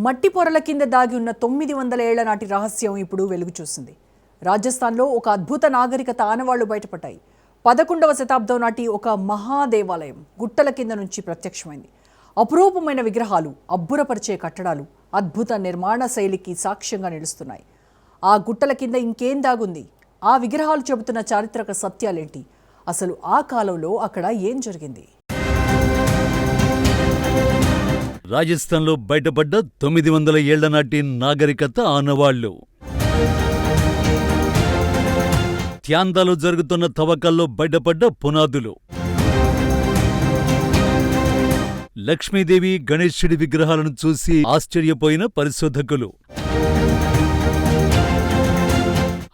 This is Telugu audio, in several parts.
మట్టి పొరల కింద దాగి ఉన్న 900 ఏళ్ల నాటి రహస్యం ఇప్పుడు వెలుగు చూసింది. రాజస్థాన్లో ఒక అద్భుత నాగరికత ఆనవాళ్లు బయటపడ్డాయి. 11వ శతాబ్దం నాటి ఒక మహాదేవాలయం గుట్టల కింద నుంచి ప్రత్యక్షమైంది. అపురూపమైన విగ్రహాలు, అబ్బురపరిచే కట్టడాలు అద్భుత నిర్మాణ శైలికి సాక్ష్యంగా నిలుస్తున్నాయి. ఆ గుట్టల కింద ఇంకేం దాగుంది? ఆ విగ్రహాలు చెబుతున్న చారిత్రక సత్యాలేంటి? అసలు ఆ కాలంలో అక్కడ ఏం జరిగింది? రాజస్థాన్లో బయటపడ్డ 900 ఏళ్ల నాటి నాగరికత ఆనవాళ్లు. త్యాందాలో జరుగుతున్న తవ్వకాల్లో బయటపడ్డ పునాదులు. లక్ష్మీదేవి, గణేశుడి విగ్రహాలను చూసి ఆశ్చర్యపోయిన పరిశోధకులు.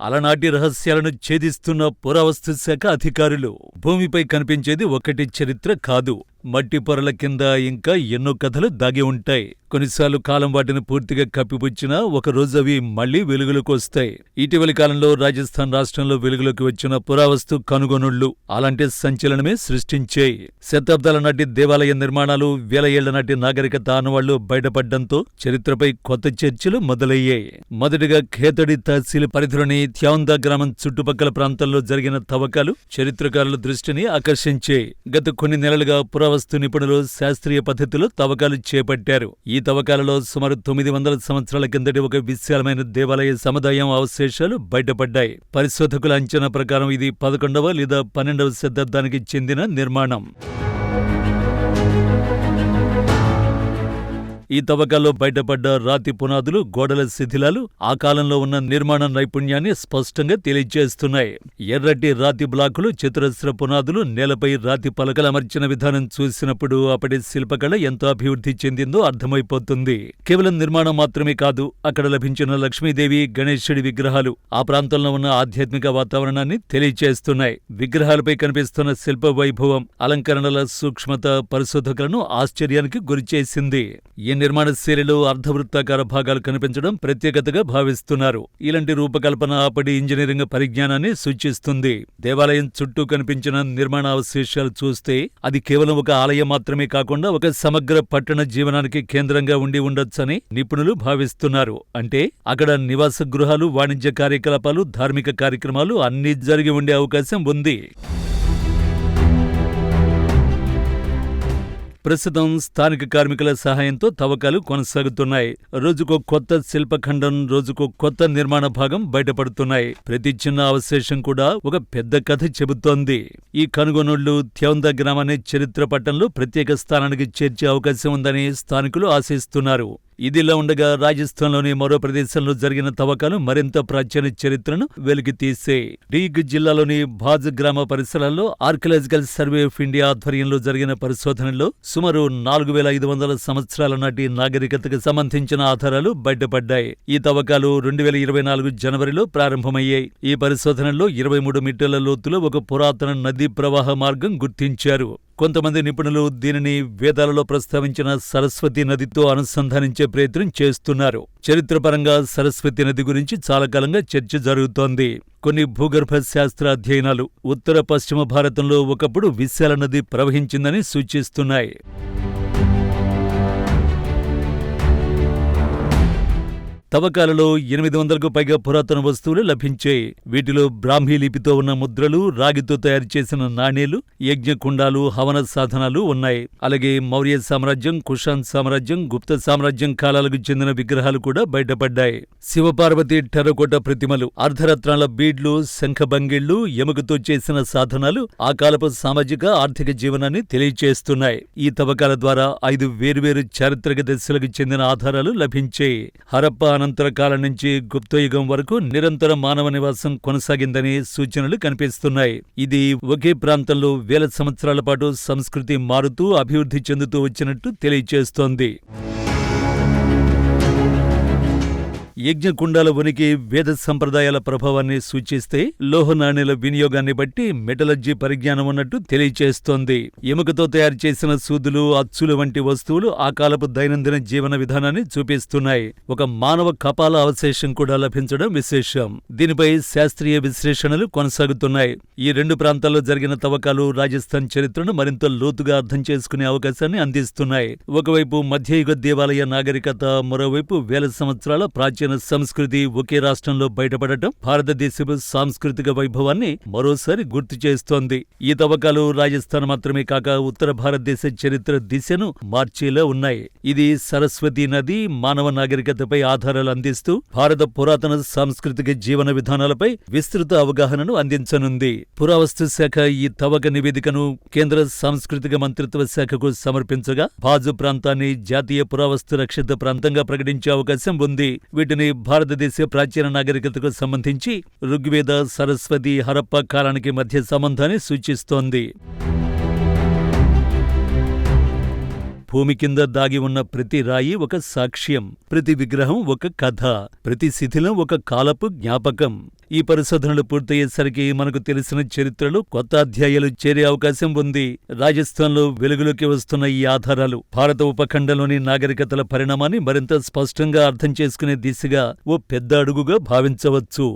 అలనాటి రహస్యాలను ఛేదిస్తున్న పురావస్తు శాఖ అధికారులు. భూమిపై కనిపించేది ఒకటి చరిత్ర కాదు, మట్టి పొరల కింద ఇంకా ఎన్నో కథలు దాగి ఉంటాయి. కొన్నిసార్లు కాలం వాటిని పూర్తిగా కప్పిపుచ్చినా ఒకరోజు అవి మళ్లీ వెలుగులోకి వస్తాయి. ఇటీవలి కాలంలో రాజస్థాన్ రాష్ట్రంలో వెలుగులోకి వచ్చిన పురావస్తు కనుగొనుళ్లు అలాంటి సంచలనమే సృష్టించాయి. శతాబ్దాల నాటి దేవాలయ నిర్మాణాలు, వేల ఏళ్ల నాటి నాగరికత ఆనవాళ్లు బయటపడ్డంతో చరిత్రపై కొత్త చర్చలు మొదలయ్యాయి. మొదటిగా ఖేతడి తహసీల్ పరిధిలోని త్యాందా గ్రామం చుట్టుపక్కల ప్రాంతాల్లో జరిగిన తవ్వకాలు చరిత్రకారుల దృష్టిని ఆకర్షించాయి. గత కొన్ని నెలలుగా పురావస్తు నిపుణులు శాస్త్రీయ పద్ధతిలో తవ్వకాలు చేపట్టారు. ఈ తవ్వకాలలో సుమారు 900 సంవత్సరాల కిందటి ఒక విశాలమైన దేవాలయ సముదాయం అవశేషాలు బయటపడ్డాయి. పరిశోధకుల అంచనా ప్రకారం ఇది 11వ లేదా 12వ శతాబ్దానికి చెందిన నిర్మాణం. ఈ తవ్వకాల్లో బయటపడ్డ రాతి పునాదులు, గోడల శిథిలాలు ఆ కాలంలో ఉన్న నిర్మాణ నైపుణ్యాన్ని స్పష్టంగా తెలియజేస్తున్నాయి. ఎర్రటి రాతి బ్లాకులు, చతురస్ర పునాదులు, నేలపై రాతి పలకలు అమర్చిన విధానం చూసినప్పుడు అప్పటి శిల్పకళ ఎంతో అభివృద్ధి చెందిందో అర్థమైపోతుంది. కేవలం నిర్మాణం మాత్రమే కాదు, అక్కడ లభించిన లక్ష్మీదేవి, గణేశుడి విగ్రహాలు ఆ ప్రాంతంలో ఉన్న ఆధ్యాత్మిక వాతావరణాన్ని తెలియజేస్తున్నాయి. విగ్రహాలపై కనిపిస్తున్న శిల్ప వైభవం, అలంకరణల సూక్ష్మత పరిశోధకులను ఆశ్చర్యానికి గురిచేసింది. ఈ నిర్మాణ శైలిలో అర్ధవృత్తాకార భాగాలు కనిపించడం ప్రత్యేకతగా భావిస్తున్నారు. ఇలాంటి రూపకల్పన అప్పటి ఇంజనీరింగ్ పరిజ్ఞానాన్ని సూచిస్తుంది. దేవాలయం చుట్టూ కనిపించిన నిర్మాణ అవశేషాలు చూస్తే అది కేవలం ఒక ఆలయం మాత్రమే కాకుండా ఒక సమగ్ర పట్టణ జీవనానికి కేంద్రంగా ఉండి ఉండొచ్చని నిపుణులు భావిస్తున్నారు. అంటే అక్కడ నివాస గృహాలు, వాణిజ్య కార్యకలాపాలు, ధార్మిక కార్యక్రమాలు అన్నీ జరిగి ఉండే అవకాశం ఉంది. ప్రస్తుతం స్థానిక కార్మికుల సహాయంతో తవ్వకాలు కొనసాగుతున్నాయి. రోజుకో కొత్త శిల్పఖండం, రోజుకో కొత్త నిర్మాణ భాగం బయటపడుతున్నాయి. ప్రతి చిన్న అవశేషం కూడా ఒక పెద్ద కథ చెబుతోంది. ఈ కనుగొనుళ్లు త్యాందా గ్రామాన్ని చరిత్ర పటంలో ప్రత్యేక స్థానానికి చేర్చే అవకాశం ఉందని స్థానికులు ఆశిస్తున్నారు. ఇదిలా ఉండగా రాజస్థాన్లోని మరో ప్రదేశంలో జరిగిన తవ్వకాలు మరింత ప్రాచీన చరిత్రను వెలికితీసే. డీగ్ జిల్లాలోని భాజ్ గ్రామ పరిసరాల్లో ఆర్కియలాజికల్ సర్వే ఆఫ్ ఇండియా ఆధ్వర్యంలో జరిగిన పరిశోధనలో సుమారు 4500 సంవత్సరాల నాటి నాగరికతకు సంబంధించిన ఆధారాలు బయటపడ్డాయి. ఈ తవ్వకాలు 2024 జనవరిలో ప్రారంభమయ్యాయి. ఈ పరిశోధనలో 23 మీటర్ల లోతులో ఒక పురాతన నదీ ప్రవాహ మార్గం గుర్తించారు. కొంతమంది నిపుణులు దీనిని వేదాలలో ప్రస్తావించిన సరస్వతి నదితో అనుసంధానించే ప్రయత్నం చేస్తున్నారు. చరిత్రపరంగా సరస్వతి నది గురించి చాలా కాలంగా చర్చ జరుగుతోంది. కొన్ని భూగర్భ శాస్త్ర అధ్యయనాలు ఉత్తర పశ్చిమ భారతంలో ఒకప్పుడు విశాల నది ప్రవహించిందని సూచిస్తున్నాయి. తవ్వకాలలో 800కు పైగా పురాతన వస్తువులు లభించాయి. వీటిలో బ్రాహ్మీ లిపితో ఉన్న ముద్రలు, రాగితో తయారు చేసిన నాణేలు, యజ్ఞకుండాలు, హవన సాధనాలు ఉన్నాయి. అలాగే మౌర్య సామ్రాజ్యం, కుషాన్ సామ్రాజ్యం, గుప్త సామ్రాజ్యం కాలాలకు చెందిన విగ్రహాలు కూడా బయటపడ్డాయి. శివపార్వతి టెర్రకోట ప్రతిమలు, అర్ధరత్నాల బీడ్లు, శంఖభంగిళ్లు, ఎముకతో చేసిన సాధనాలు ఆ కాలపు సామాజిక, ఆర్థిక జీవనాన్ని తెలియచేస్తున్నాయి. ఈ తవ్వకాల ద్వారా 5 వేర్వేరు చారిత్రక దశలకు చెందిన ఆధారాలు లభించాయి. హరప్ప అనంతర కాలం నుంచి గుప్తయుగం వరకు నిరంతర మానవ నివాసం కొనసాగిందని సూచనలు కనిపిస్తున్నాయి. ఇది ఒకే ప్రాంతంలో వేల సంవత్సరాల పాటు సంస్కృతి మారుతూ అభివృద్ధి చెందుతూ వచ్చినట్టు తెలియచేస్తోంది. యజ్ఞకుండాల ఉనికి వేద సంప్రదాయాల ప్రభావాన్ని సూచిస్తే లోహ నాణేల వినియోగాన్ని బట్టి మెటలర్జీ పరిజ్ఞానం ఉన్నట్టు తెలియచేస్తోంది. ఎముకతో తయారు చేసిన సూదులు, అచ్చులు వంటి వస్తువులు ఆ కాలపు దైనందిన జీవన విధానాన్ని చూపిస్తున్నాయి. ఒక మానవ కపాల అవశేషం కూడా లభించడం విశేషం. దీనిపై శాస్త్రీయ విశ్లేషణలు కొనసాగుతున్నాయి. ఈ రెండు ప్రాంతాల్లో జరిగిన తవ్వకాలు రాజస్థాన్ చరిత్రను మరింత లోతుగా అర్థం చేసుకునే అవకాశాన్ని అందిస్తున్నాయి. ఒకవైపు మధ్యయుగ దేవాలయ నాగరికత, మరోవైపు వేల సంవత్సరాల ప్రాచీన సంస్కృతి ఒకే రాష్ట్రంలో బయటపడటం భారతదేశపు సాంస్కృతిక వైభవాన్ని మరోసారి గుర్తు చేస్తోంది. ఈ తవ్వకాలు రాజస్థాన్ మాత్రమే కాక ఉత్తర భారతదేశ చరిత్ర దిశను మార్చేలా ఉన్నాయి. ఇది సరస్వతీ నది, మానవ నాగరికతపై ఆధారాలు అందిస్తూ భారత పురాతన సాంస్కృతిక జీవన విధానాలపై విస్తృత అవగాహనను అందించనుంది. పురావస్తు శాఖ ఈ తవ్వక నివేదికను కేంద్ర సాంస్కృతిక మంత్రిత్వ శాఖకు సమర్పించగా బాజు ప్రాంతాన్ని జాతీయ పురావస్తు రక్షిత ప్రాంతంగా ప్రకటించే అవకాశం ఉంది. వీటిని భారతదేశ ప్రాచీన నాగరికతకు సంబంధించి ఋగ్వేద, సరస్వతి, హరప్పా కాలానికి మధ్య సంబంధాన్ని సూచిస్తోంది. భూమి కింద దాగి ఉన్న ప్రతి రాయి ఒక సాక్ష్యం, ప్రతి విగ్రహం ఒక కథ, ప్రతి శిథిలం ఒక కాలపు జ్ఞాపకం. ఈ పరిశోధనలు పూర్తయ్యేసరికి మనకు తెలిసిన చరిత్రలో కొత్త అధ్యాయాలు చేరే అవకాశం ఉంది. రాజస్థాన్లో వెలుగులోకి వస్తున్న ఈ ఆధారాలు భారత ఉపఖండంలోని నాగరికతల పరిణామాన్ని మరింత స్పష్టంగా అర్థం చేసుకునే దిశగా ఓ పెద్ద అడుగుగా భావించవచ్చు.